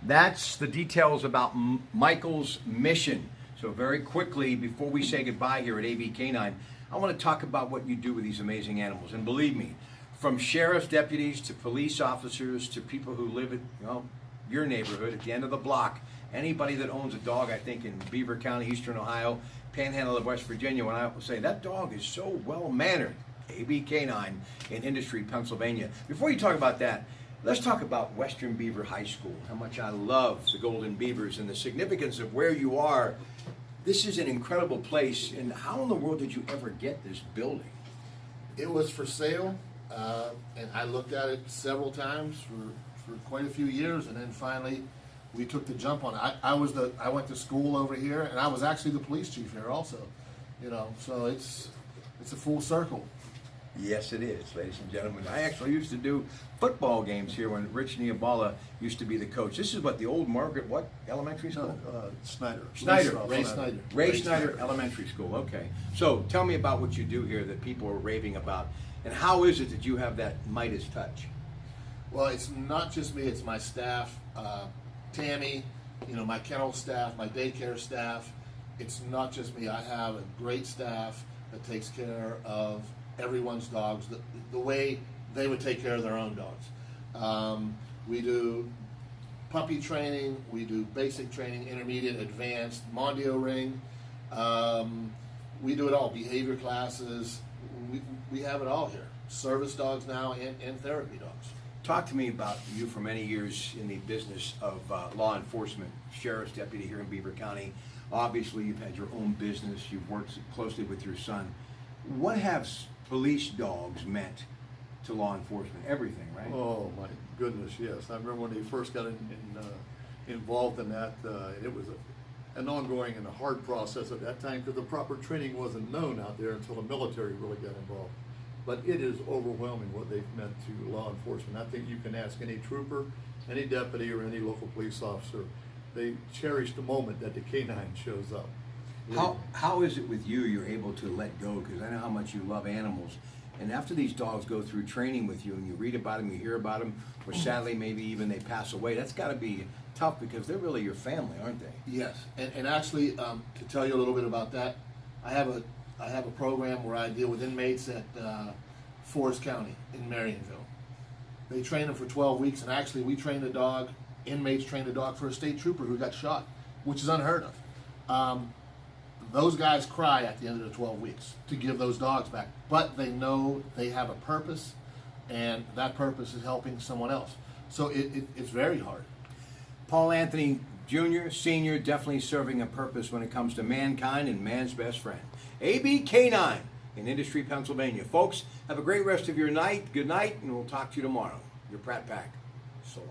That's the details about Michael's mission. So very quickly, before we say goodbye here at AB Canine, I want to talk about what you do with these amazing animals. And believe me, from sheriff's deputies to police officers to people who live in your neighborhood at the end of the block, anybody that owns a dog, I think in Beaver County, Eastern Ohio, Panhandle of West Virginia, when I say that dog is so well-mannered, AB Canine in Industry, Pennsylvania. Before you talk about that, let's talk about Western Beaver High School, how much I love the Golden Beavers and the significance of where you are. This is an incredible place, and how in the world did you ever get this building? It was for sale, and I looked at it several times for quite a few years, and then finally we took the jump on it. I went to school over here, and I was actually the police chief here also, so it's a full circle. Yes, it is, ladies and gentlemen. I actually used to do football games here when Rich Niabala used to be the coach. This is what, the old Margaret, what, elementary school? Snyder. Ray Snyder. Ray Snyder Elementary School, okay. So tell me about what you do here that people are raving about, and how is it that you have that Midas touch? Well, it's not just me, it's my staff, Tammy, my kennel staff, my daycare staff. It's not just me. I have a great staff that takes care of everyone's dogs the way they would take care of their own dogs. We do puppy training, we do basic training, intermediate, advanced, Mondio ring. We do it all, behavior classes. We have it all here. Service dogs now and therapy dogs. Talk to me about you for many years in the business of law enforcement, sheriff's deputy here in Beaver County. Obviously, you've had your own business. You've worked closely with your son. What have police dogs meant to law enforcement? Everything, right? Oh my goodness, yes. I remember when he first got involved in that. It was an ongoing and a hard process at that time because the proper training wasn't known out there until the military really got involved. But it is overwhelming what they've meant to law enforcement. I think you can ask any trooper, any deputy, or any local police officer. They cherish the moment that the canine shows up. How is it with you you're able to let go? Because I know how much you love animals. And after these dogs go through training with you and you read about them, you hear about them, or sadly maybe even they pass away, that's got to be tough because they're really your family, aren't they? Yes, and actually, to tell you a little bit about that, I have a program where I deal with inmates at Forest County in Marionville. They train them for 12 weeks, and actually we trained a dog, inmates trained a dog for a state trooper who got shot, which is unheard of. Those guys cry at the end of the 12 weeks to give those dogs back, but they know they have a purpose, and that purpose is helping someone else. So it's very hard. Paul Anthony Jr., Sr., definitely serving a purpose when it comes to mankind and man's best friend. AB Canine in Industry, Pennsylvania. Folks, have a great rest of your night. Good night, and we'll talk to you tomorrow. Your Pratte Pack. So long.